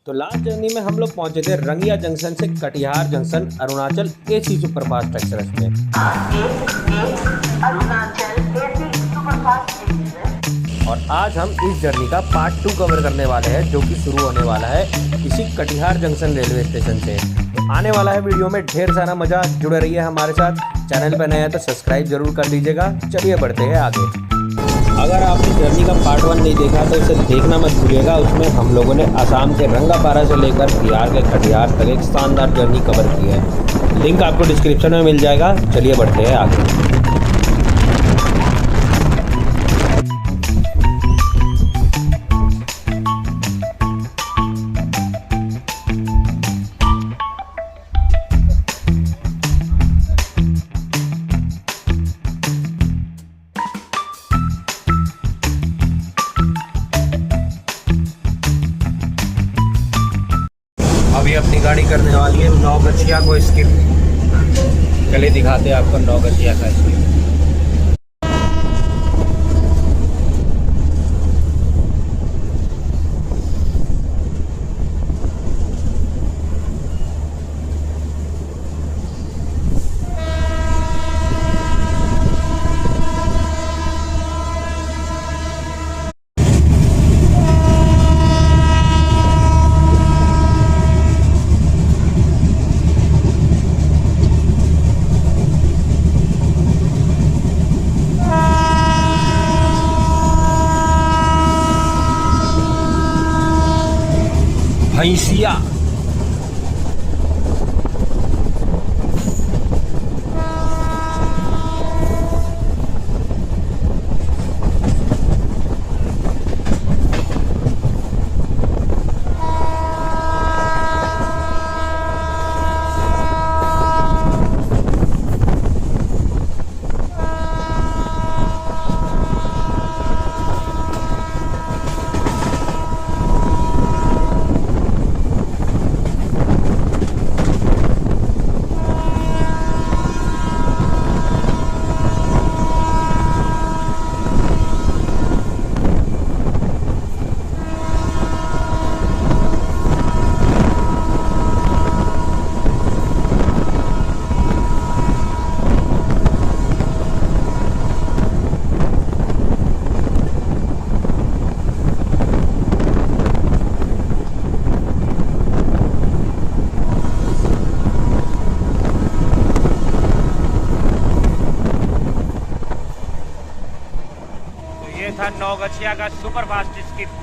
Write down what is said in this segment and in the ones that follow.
तो last journey में हम लोग पहुंचे थे रंगिया जंक्शन से Katihar junction Arunachal AC superfast express में। और आज हम इस जर्नी का पार्ट 2 कवर करने वाले हैं, जो कि शुरू होने वाला है इसी कटिहार जंक्शन रेलवे स्टेशन से। तो आने वाला है वीडियो में ढेर सारा मजा। जुड़े रहिए हमारे साथ। चैनल पर नए हैं तो सब्सक्राइब जरूर कर दीजिएगा। चलिए बढ़ते हैं आगे। अगर आपने जर्नी का पार्ट 1 नहीं देखा तो इसे देखना मत भूलिएगा। उसमें हम लोगों ने असम के रंगापारा से लेकर बिहार के कटिहार तक एक शानदार जर्नी कवर की है। लिंक आपको डिस्क्रिप्शन में मिल जाएगा। चलिए बढ़ते हैं आगे। अभी अपनी गाड़ी करने वाली है नौगछिया को स्किप। चलिए दिखाते हैं आपको नौगछिया का स्किप। भैंसिया था नौगछिया का सुपर फास्ट स्किप।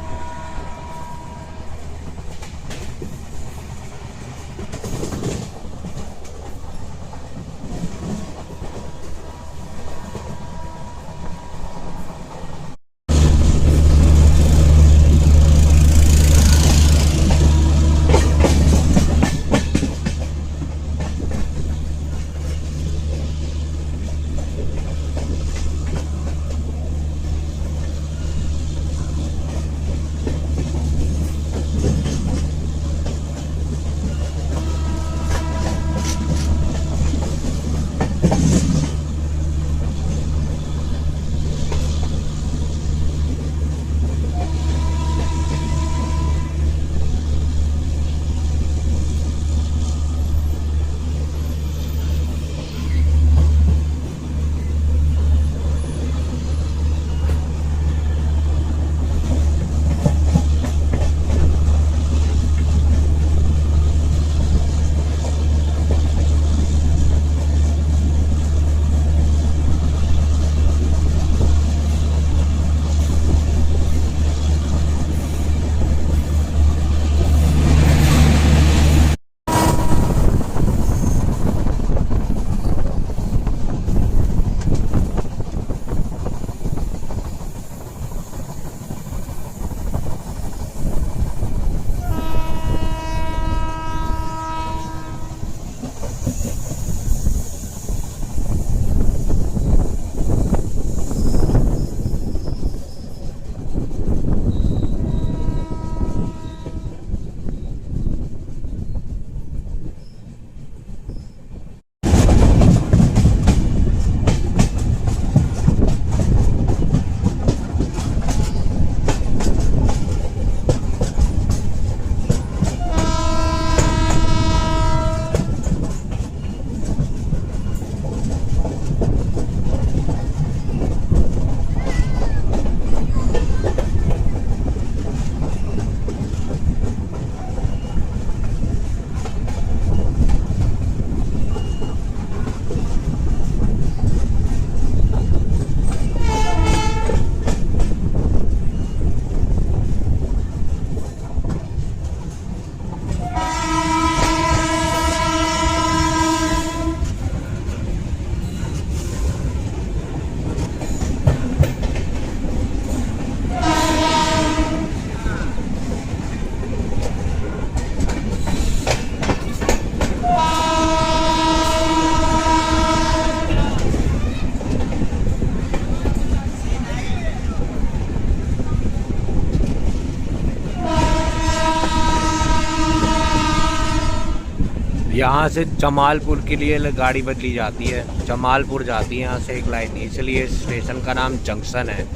यहाँ से जमालपुर के लिए गाड़ी बदली जाती है, जमालपुर जाती है यहाँ से एक लाइन, इसलिए स्टेशन का नाम जंक्शन है,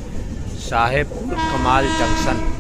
साहेब कमाल जंक्शन।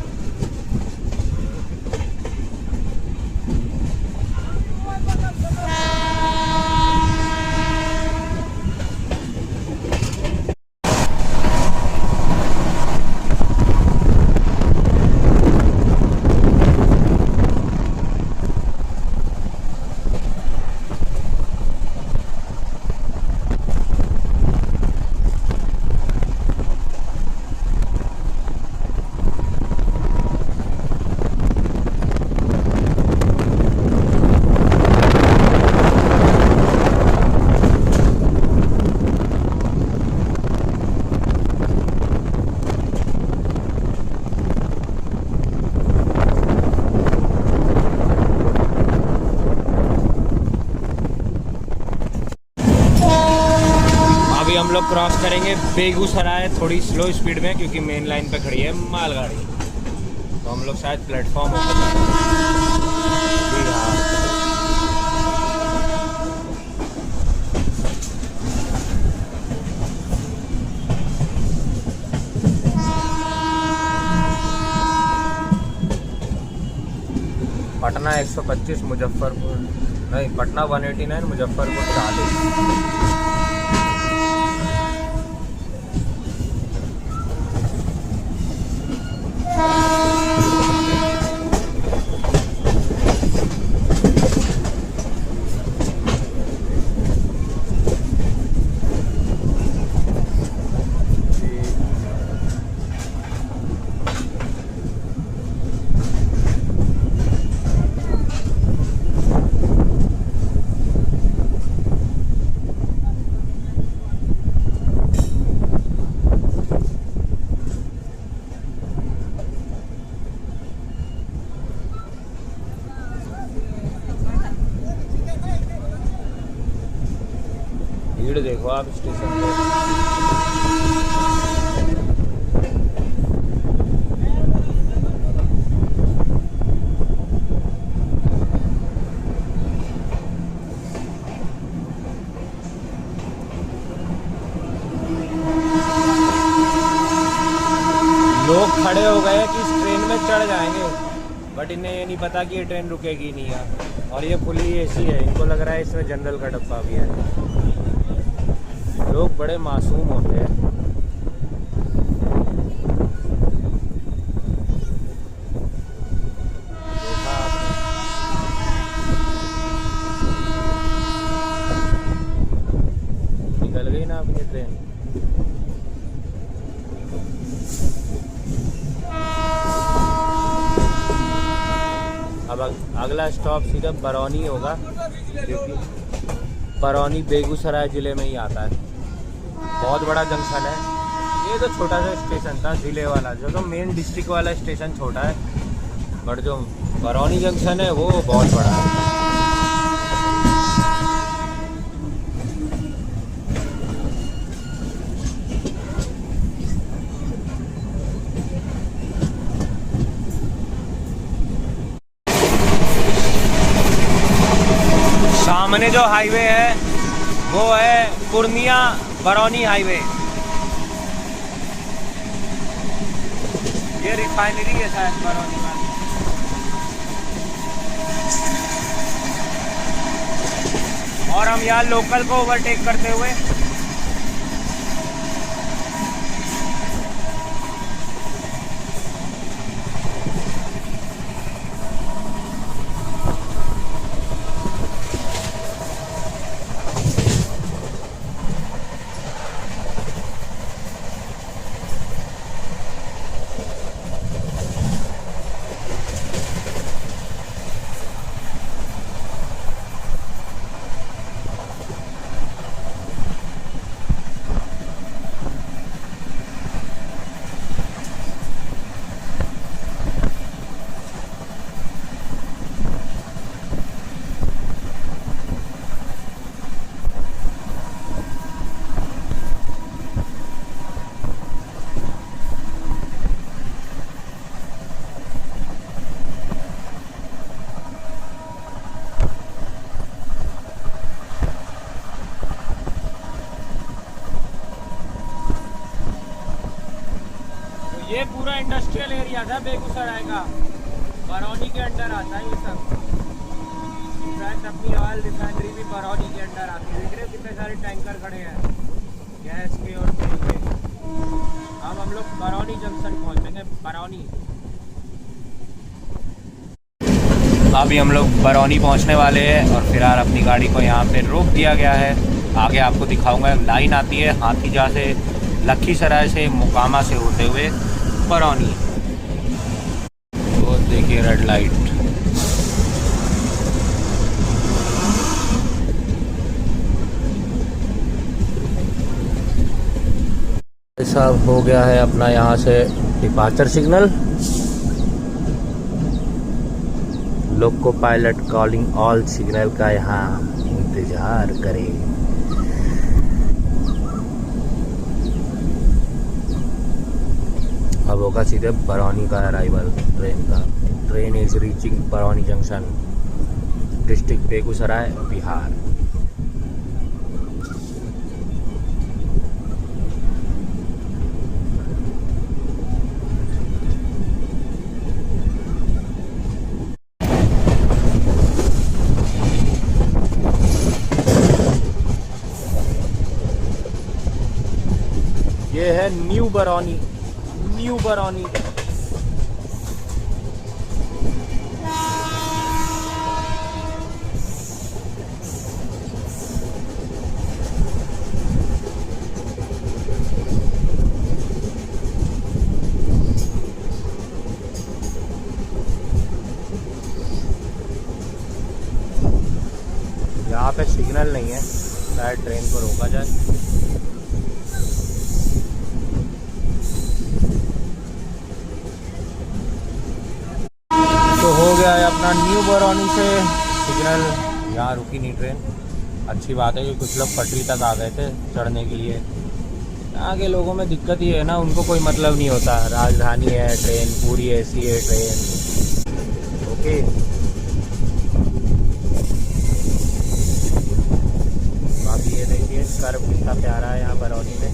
हम लोग क्रॉस करेंगे बेगूसराय थोड़ी स्लो स्पीड में, क्योंकि मेन लाइन पे खड़ी है मालगाड़ी, तो हम लोग शायद प्लेटफॉर्म होकर जी हाँ। पटना 125, मुजफ्फरपुर नहीं, पटना 189, मुजफ्फरपुर 40। भीड़ देखो आप स्टेशन पे। लोग खड़े हो गए कि इस ट्रेन में चढ़ जाएंगे, बट इन्हें ये नहीं पता कि ये ट्रेन रुकेगी नहीं यार। और ये फुल्ली एसी है, इनको लग रहा है इसमें जनरल का डब्बा भी है। लोग बड़े मासूम होते हैं। देखा आपने? निकल गई ना अपनी ट्रेन। अब अगला स्टॉप सीधा बरौनी होगा, क्योंकि बरौनी बेगूसराय ज़िले में ही आता है। बहुत बड़ा जंक्शन है ये, तो छोटा सा स्टेशन था ज़िले वाला, जो तो मेन डिस्ट्रिक्ट वाला स्टेशन छोटा है, बट जो बरौनी जंक्शन है वो बहुत बड़ा है। सामने जो हाईवे है वो है पूर्णिया बरौनी हाईवे। ये रिफाइनरी है शायद बरौनी वाली। और हम यहाँ लोकल को ओवरटेक करते हुए इंडस्ट्रियल एरिया था बेगूसराय का, बरौनी के अंडर आता है ये सब। शायद अपनी ऑयल रिफाइनरी भी बरौनी के अंडर आती है। देख रहे हो कितने सारे टैंकर खड़े हैं गैस के और तेल के। अब हम लोग बरौनी जंक्शन पहुंचेंगे, बरौनी। अभी हम लोग बरौनी पहुंचने वाले हैं और फिलहाल अपनी गाड़ी को यहाँ पे रोक दिया गया है। आगे आपको दिखाऊंगा, लाइन आती है हाथीजा से, लखीसराय से, मोकामा से होते हुए बरौनी। तो देखिए रेड लाइट। सब हो गया है अपना यहाँ से departure signal. Loco pilot calling all signal का यहाँ इंतजार करें। अब होगा सीधे बरौनी का अराइवल ट्रेन का। Train is reaching Barauni junction, district Begusarai, Bihar. ये है न्यू बरौनी, न्यू बरौनी। यहाँ पे सिग्नल नहीं है, शायद ट्रेन को रोका जाए। तो हो गया है अपना न्यू बरौनी से सिग्नल। यहाँ रुकी नहीं ट्रेन, अच्छी बात है कि कुछ लोग पटरी तक आ गए थे चढ़ने के लिए। यहाँ के लोगों में दिक्कत ये है ना, उनको कोई मतलब नहीं होता, राजधानी है, ट्रेन पूरी ऐसी है ट्रेन। ओके, बाकी ये देखिए कर्व कितना प्यारा है यहाँ बरौनी में।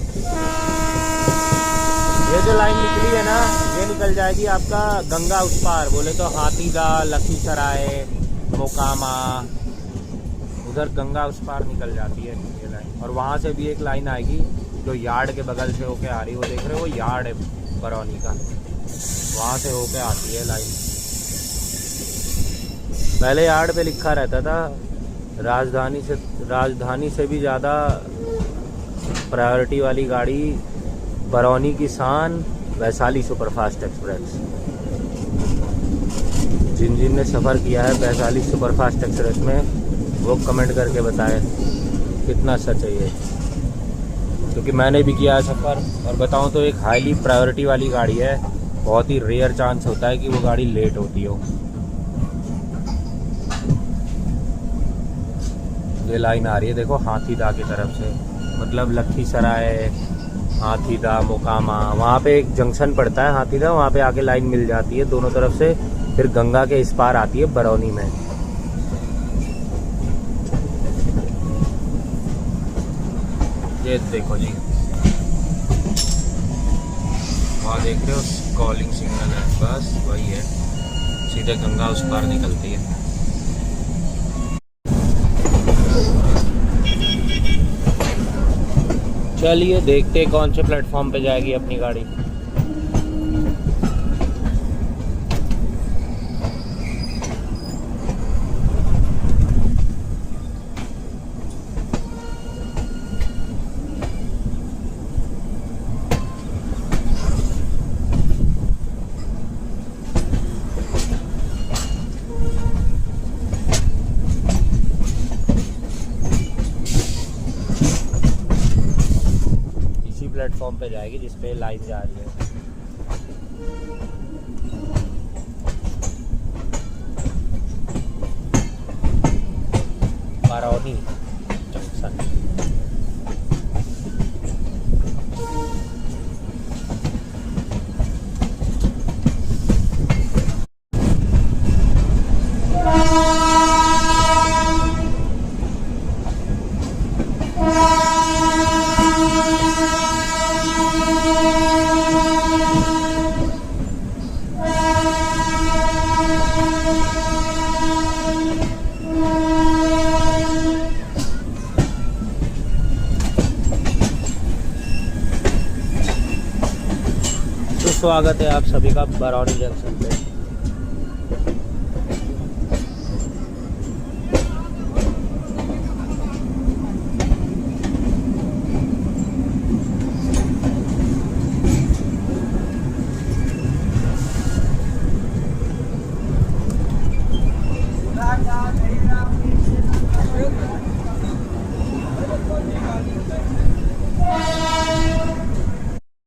ये जो लाइन निकली है ना, ये निकल जाएगी आपका गंगा उस पार, बोले तो हाथीदा, लखीसराय, मोकामा, उधर गंगा उस पार निकल जाती है ये लाइन। और वहाँ से भी एक लाइन आएगी जो यार्ड के बगल से होके आ रही है, वो देख रहे हो, वो यार्ड है बरौनी का, वहाँ से होके आती है लाइन। पहले यार्ड पे लिखा रहता था राजधानी से भी ज़्यादा प्रायोरिटी वाली गाड़ी बरौनी की शान, वैशाली सुपरफास्ट एक्सप्रेस। जिन जिन ने सफ़र किया है वैशाली सुपरफास्ट एक्सप्रेस में, वो कमेंट करके बताएं कितना सच है ये, क्योंकि मैंने भी किया है सफ़र। और बताऊं तो एक हाईली प्रायोरिटी वाली गाड़ी है, बहुत ही रेयर चांस होता है कि वो गाड़ी लेट होती हो। ये लाइन आ रही है देखो हाथीदा की तरफ से, मतलब लखीसराय, हाथीदा, मोकामा, वहाँ पे एक जंक्शन पड़ता है हाथीदा, वहाँ पे आके लाइन मिल जाती है दोनों तरफ से, फिर गंगा के इस पार आती है बरौनी में। ये देखो जी, वहाँ देख रहे हो कॉलिंग सिग्नल है, बस वही है, सीधे गंगा उस पार निकलती है। चलिए देखते हैं कौन से प्लेटफॉर्म पे जाएगी अपनी गाड़ी। प्लेटफॉर्म पे जाएगी जिस पे लाइन जा रही है। बरौनी जंक्शन। स्वागत है आप सभी का बरौनी जंक्शन पे।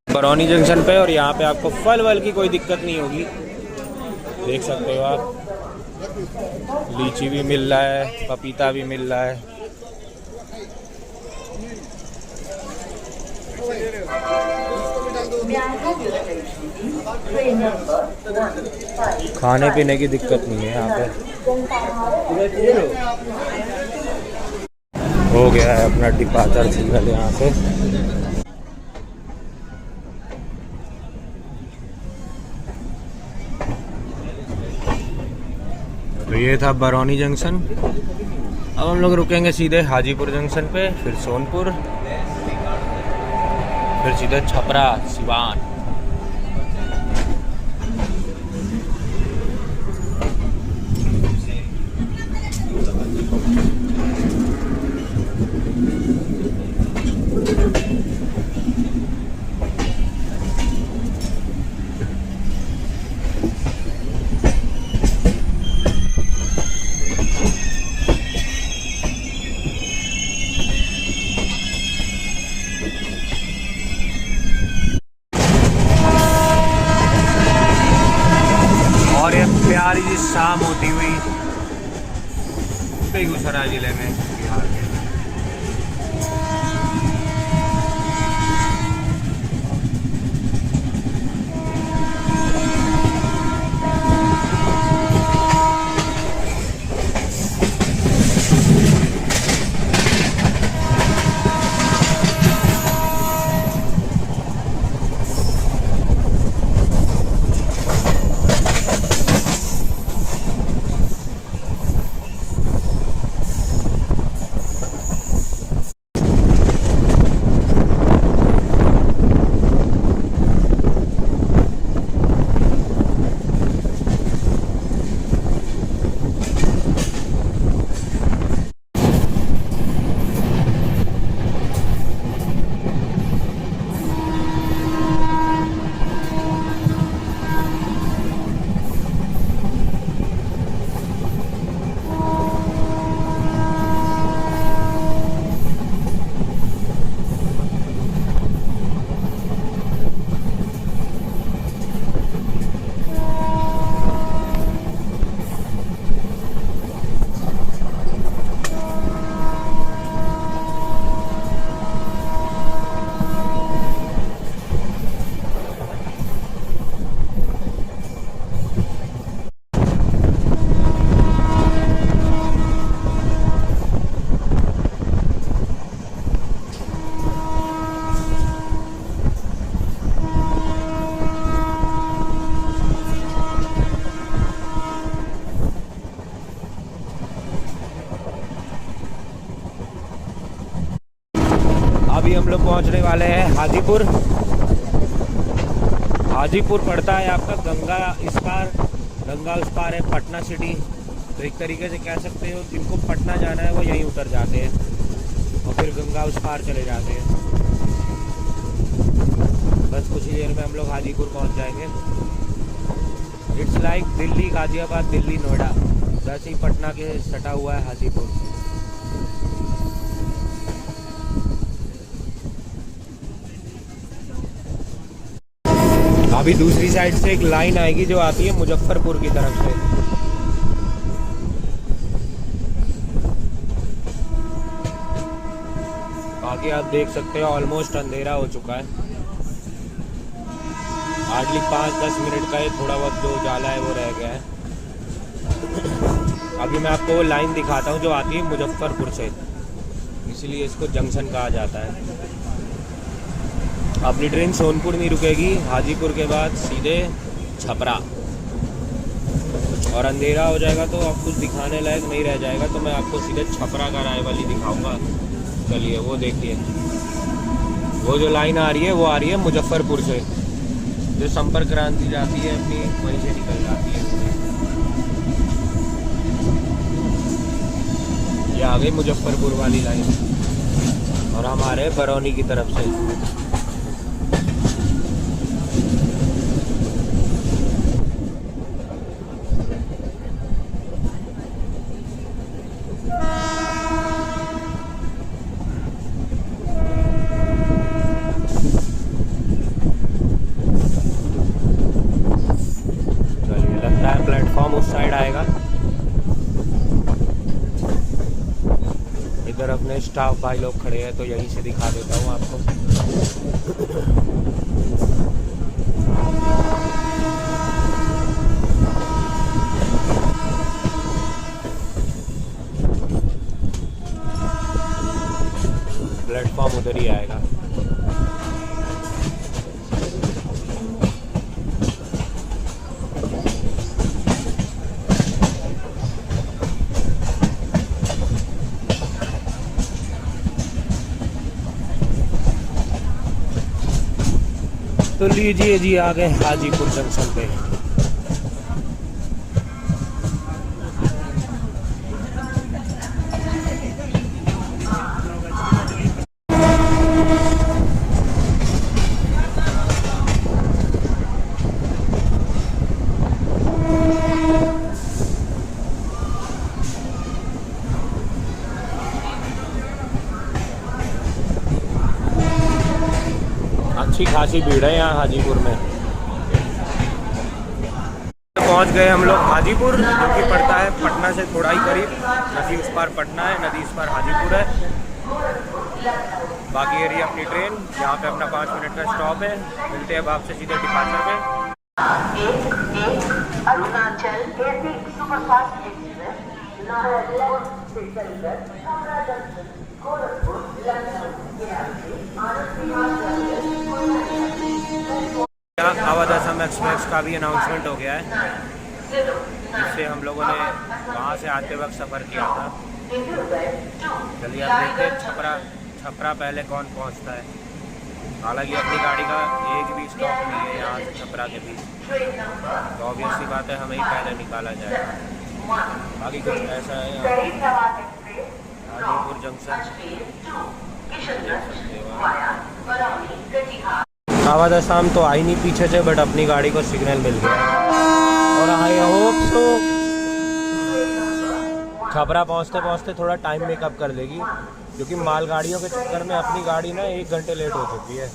बरौनी जंक्शन पे, और यहाँ पे आपको फल वल की कोई दिक्कत नहीं होगी। देख सकते हो आप, लीची भी मिल रहा है, पपीता भी मिल रहा है। खाने पीने की दिक्कत नहीं है यहाँ पे। हो गया है अपना डिपार्चर सिग्नल यहाँ से। तो ये था बरौनी जंक्शन। अब हम लोग रुकेंगे सीधे हाजीपुर जंक्शन पे, फिर सोनपुर, फिर सीधे छपरा सिवान। और ये प्यारी सी शाम होती हुई बेगूसराय जिले में, बिहार के। अभी हम लोग पहुंचने वाले हैं हाजीपुर। हाजीपुर पड़ता है आपका गंगा इस पार, गंगा उस पार है पटना सिटी। तो एक तरीके से कह सकते हो जिनको पटना जाना है वो यहीं उतर जाते हैं और फिर गंगा उस पार चले जाते हैं। बस कुछ ही देर में हम लोग हाजीपुर पहुंच जाएंगे। इट्स लाइक दिल्ली गाजियाबाद, दिल्ली नोएडा, जैसे ही पटना के सटा हुआ है हाजीपुर। अभी दूसरी साइड से एक लाइन आएगी जो आती है मुजफ्फरपुर की तरफ से। बाकी आप देख सकते हो ऑलमोस्ट अंधेरा हो चुका है। हार्डली 5-10 मिनट का ही थोड़ा बहुत जो उजाला है वो रह गया है। अभी मैं आपको वो लाइन दिखाता हूँ जो आती है मुजफ्फरपुर से, इसलिए इसको जंक्शन कहा जाता है। अपनी ट्रेन सोनपुर नहीं रुकेगी, हाजीपुर के बाद सीधे छपरा। और अंधेरा हो जाएगा तो आप कुछ दिखाने लायक नहीं रह जाएगा, तो मैं आपको सीधे छपरा का राय वाली दिखाऊंगा। चलिए वो देखिए, वो जो लाइन आ रही है वो आ रही है मुजफ्फरपुर से। जो संपर्क क्रांति जाती है अपनी वहीं से निकल जाती है। ये आ गई मुजफ्फरपुर वाली लाइन और हम आ रहे हैं बरौनी की तरफ से। प्लेटफॉर्म उस साइड आएगा। इधर अपने स्टाफ भाई लोग खड़े हैं तो यहीं से दिखा देता हूँ आपको। प्लेटफॉर्म उधर ही आएगा। तो लीजिए जी आ गए हाजीपुर जंक्शन पे। अच्छी खासी भीड़ है यहाँ हाजीपुर में। पहुँच गए हम लोग हाजीपुर, जो कि पड़ता है पटना से थोड़ा ही करीब। नदी उस पार पटना है, नदी इस पार हाजीपुर है। बाकी एरिया अपनी ट्रेन, यहाँ पे अपना 5 मिनट का स्टॉप है। मिलते हैं अब आपसे सीधे डिपार्चर में। अरुणाचल सुपरफास्ट एक्सप्रेस आवाज असम एक्सप्रेस का भी अनाउंसमेंट हो गया है, जिससे हम लोगों ने वहाँ से आते वक्त सफ़र किया था। चलिए आप देखते हैं छपरा पहले कौन पहुँचता है। हालांकि अपनी गाड़ी का एक भी स्टॉप नहीं है यहाँ से छपरा के बीच, तो ऑब्वियस सी बात है हमें ही पहले निकाला जाएगा। बाकी कुछ ऐसा है यहाँ हाजीपुर जंक्शन। आवाज आसाम तो आई नहीं पीछे से, बट अपनी गाड़ी को सिग्नल मिल गया और आई होप सो छपरा पहुँचते पहुँचते थोड़ा टाइम मेकअप कर लेगी, क्योंकि मालगाड़ियों के चक्कर में अपनी गाड़ी ना 1 घंटे लेट हो चुकी है।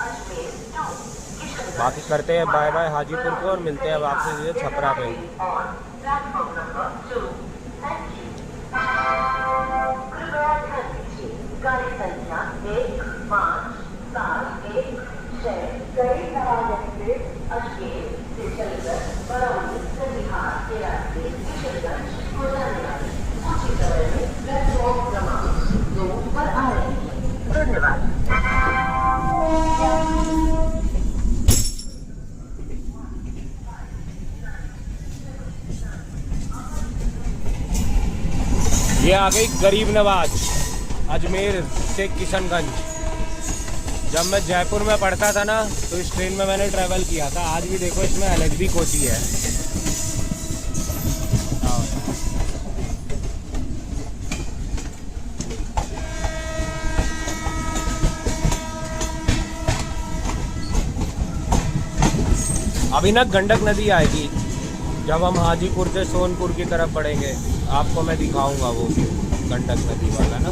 बाकी करते हैं बाय बाय हाजीपुर को और मिलते हैं अब आपसे छपरा पे। गाड़ी संख्या 15716 अजमेर से चलकर बरौनी से बिहार के रास्ते किशनगंज हो जाने वाली उसी समय में प्लेटफॉर्म क्रमांक 2 पर आ रहे हैं। धन्यवाद। ये आ गई गरीब नवाज अजमेर से किशनगंज। जब मैं जयपुर में पढ़ता था ना, तो इस ट्रेन में मैंने ट्रैवल किया था। आज भी देखो इसमें LHB कोची है। अभी ना गंडक नदी आएगी जब हम हाजीपुर से सोनपुर की तरफ बढ़ेंगे, आपको मैं दिखाऊंगा वो व्यू गंडक नदी वाला ना।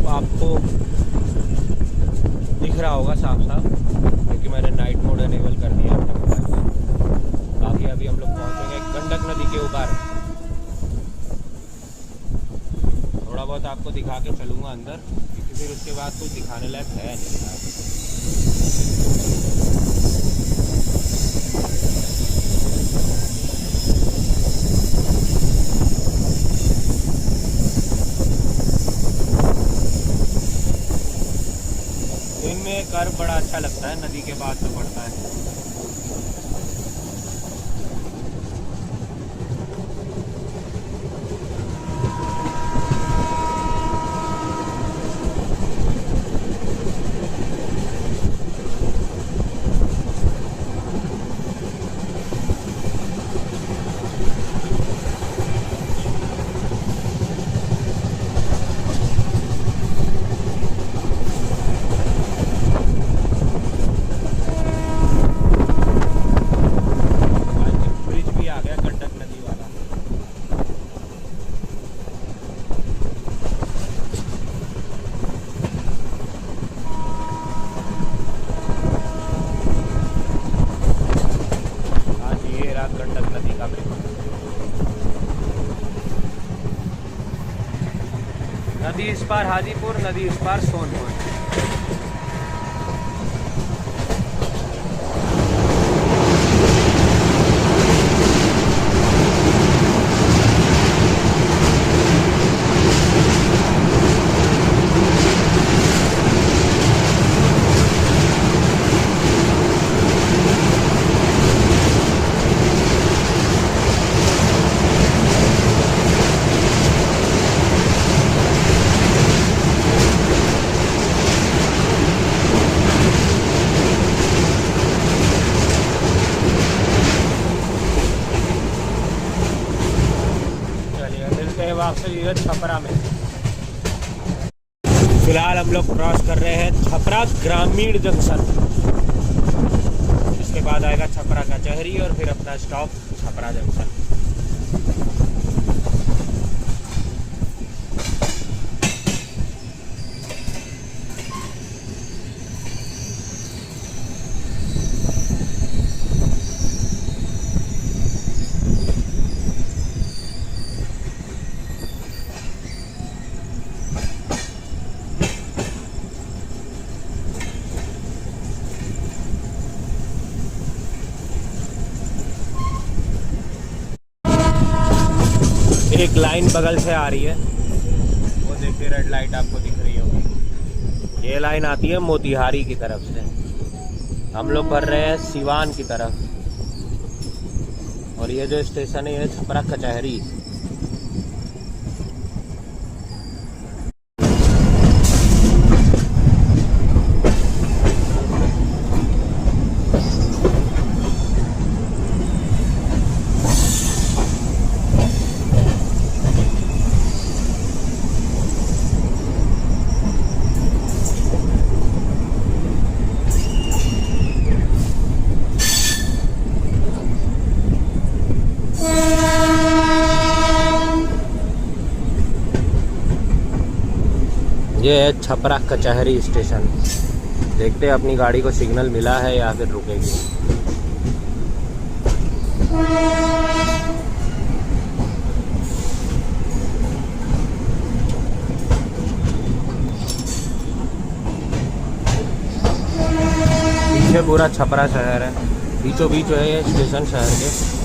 आपको दिख रहा होगा साफ साफ, क्योंकि मैंने नाइट मोड एनेबल कर दिया अपने मोबाइल में। बाकी अभी हम लोग पहुंचेंगे गंडक नदी के ऊपर। थोड़ा बहुत आपको दिखा के चलूँगा अंदर, क्योंकि फिर उसके बाद कुछ दिखाने लायक है नहीं। इनमें कर्व बड़ा अच्छा लगता है, नदी के बाद जो पड़ता है। नदी इस पार हाजीपुर, नदी इस पार सोनपुर। आपसे छपरा में फिलहाल हम लोग क्रॉस कर रहे हैं छपरा ग्रामीण जंक्शन। इसके बाद आएगा छपरा कचहरी और फिर अपना स्टॉप छपरा जंक्शन। एक लाइन बगल से आ रही है, वो देखिए रेड लाइट आपको दिख रही होगी। ये लाइन आती है मोतिहारी की तरफ से, हम लोग बढ़ रहे हैं सिवान की तरफ। और ये जो स्टेशन है ये छपरा कचहरी। ये है छपरा कचहरी स्टेशन। देखते हैं अपनी गाड़ी को सिग्नल मिला है या फिर रुकेगी। पीछे पूरा छपरा शहर है, बीचों बीच है ये स्टेशन शहर के।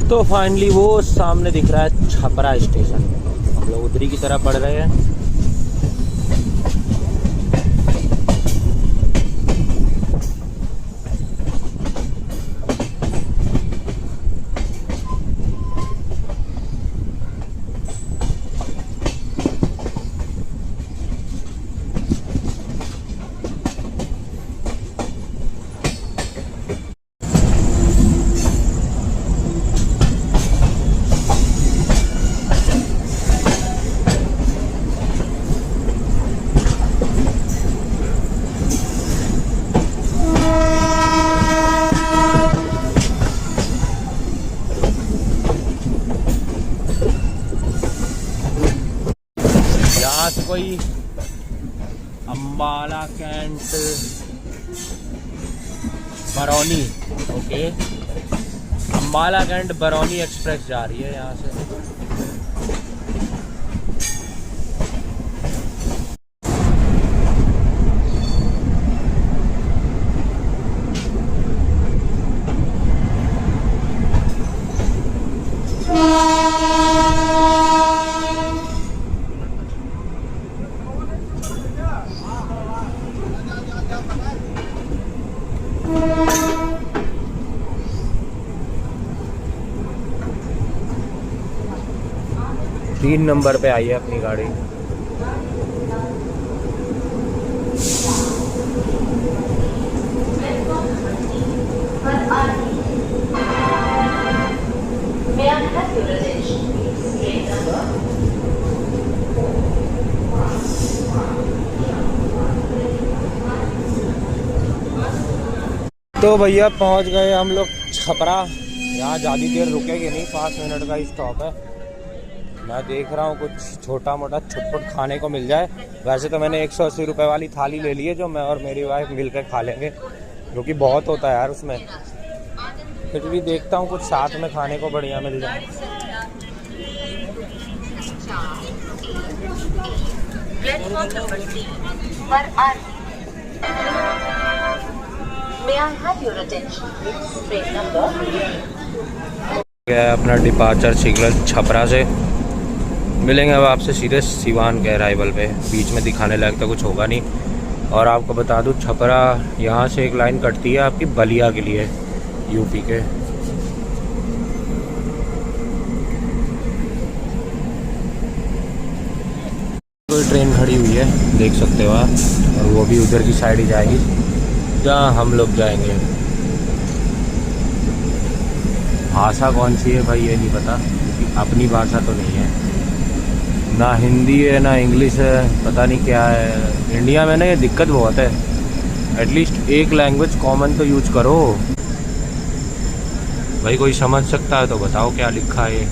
तो फाइनली वो सामने दिख रहा है छपरा स्टेशन। हम लोग उधरी की तरफ बढ़ रहे हैं। वही Ambala cantt Barauni. Okay, Ambala cantt Barauni express जा रही है यहाँ से। तीन नंबर पे आई है अपनी गाड़ी। May I have your attention, please? Train number. तो भैया पहुंच गए हम लोग छपरा। यहाँ ज़्यादा देर रुकेंगे नहीं, 5 मिनट का ही स्टॉप है। मैं देख रहा हूँ कुछ छोटा मोटा छुटपुट खाने को मिल जाए। वैसे तो मैंने 180 रुपये वाली थाली ले ली है, जो मैं और मेरी वाइफ मिलकर खा लेंगे, क्योंकि बहुत होता है यार उसमें। फिर भी देखता हूँ कुछ साथ में खाने को बढ़िया मिल जाए। Platform number 3 पर आरती। May I have your attention, please? Train number. अपना डिपार्चर सिग्नल छपरा से। मिलेंगे अब आपसे सीधे सिवान के अराइवल पे। बीच में दिखाने लायक तो कुछ होगा नहीं। और आपको बता दूं, छपरा यहाँ से एक लाइन कटती है आपकी बलिया के लिए, यूपी के। कोई ट्रेन खड़ी हुई है, देख सकते हो आप, और वो भी उधर की साइड ही जाएगी जहाँ हम लोग जाएंगे। भाषा कौन सी है भाई ये नहीं पता, क्योंकि अपनी भाषा तो नहीं है, ना हिंदी है ना इंग्लिश है, पता नहीं क्या है। इंडिया में ना ये दिक्कत बहुत है, एटलीस्ट एक लैंग्वेज कॉमन तो यूज करो भाई। कोई समझ सकता है तो बताओ क्या लिखा है ये।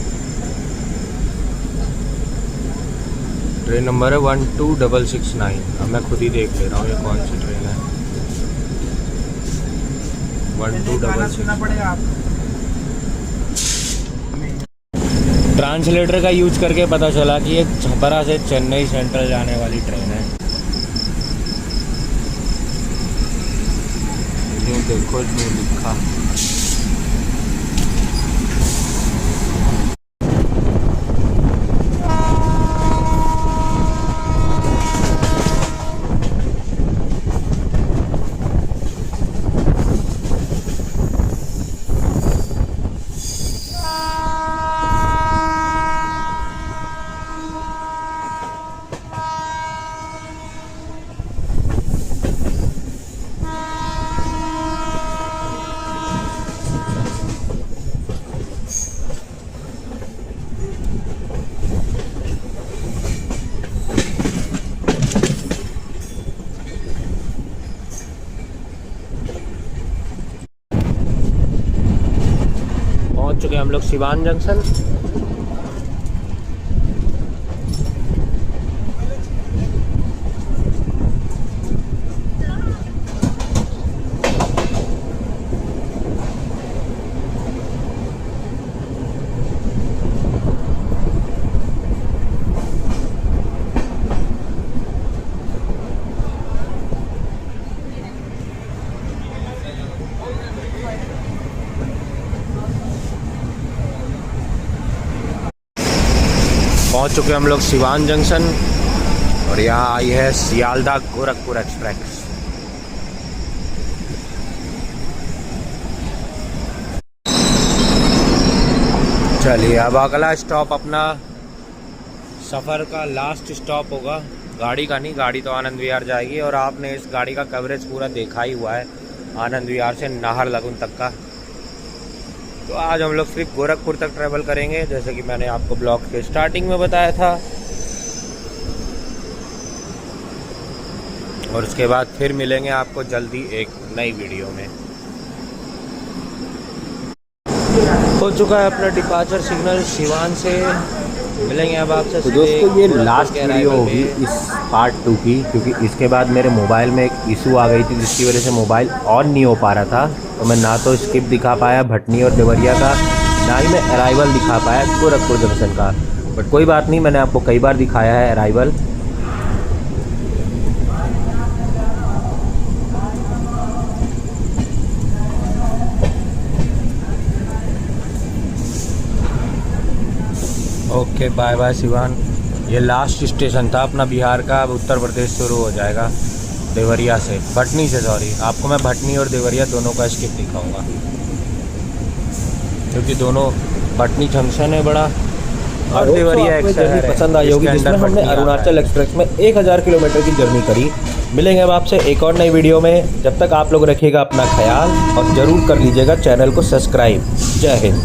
ट्रेन नंबर है 12669। अब मैं खुद ही देख ले रहा हूँ ये कौन सी ट्रेन है। 1266। ट्रांसलेटर का यूज करके पता चला कि ये छपरा से चेन्नई सेंट्रल जाने वाली ट्रेन है। ये देखो इसमें लिखा। पहुंच चुके हम लोग सिवान जंक्शन। पहुंच चुके हम लोग सिवान जंक्शन, और यहाँ आई है सियालदा गोरखपुर एक्सप्रेस। चलिए अब अगला स्टॉप अपना सफ़र का लास्ट स्टॉप होगा। गाड़ी का नहीं, गाड़ी तो आनंद विहार जाएगी, और आपने इस गाड़ी का कवरेज पूरा देखा ही हुआ है, आनंद विहार से नाहरलगुन तक का। तो आज हम लोग सिर्फ गोरखपुर तक ट्रैवल करेंगे, जैसे कि मैंने आपको ब्लॉग के स्टार्टिंग में बताया था। और उसके बाद फिर मिलेंगे आपको जल्दी एक नई वीडियो में। हो चुका है अपना डिपार्चर सिग्नल सिवान से। मिलेंगे अब आपसे। तो दोस्तों ये लास्ट वीडियो होगी इस पार्ट 2 की, क्योंकि इसके बाद मेरे मोबाइल में एक इशू आ गई थी जिसकी वजह से मोबाइल ऑन नहीं हो पा रहा था। तो मैं ना तो स्किप दिखा पाया भटनी और देवरिया का, ना ही मैं अराइवल दिखा पाया गोरखपुर जंक्शन का। बट कोई बात नहीं, मैंने आपको कई बार दिखाया है arrival. Okay bye bye Shivan. ये लास्ट स्टेशन था अपना बिहार का, अब उत्तर प्रदेश शुरू हो जाएगा देवरिया से, भटनी से सॉरी। आपको मैं भटनी और देवरिया दोनों का स्किप दिखाऊंगा, क्योंकि दोनों भटनी जंक्शन है बड़ा और देवरिया एक शहर है। पसंद आई होगी, जिसमें हमने अरुणाचल एक्सप्रेस में 1000 किलोमीटर की जर्नी करी। मिलेंगे अब आपसे एक और नई वीडियो में। जब तक आप लोग रखिएगा अपना ख्याल और ज़रूर कर लीजिएगा चैनल को सब्सक्राइब। जय हिंद।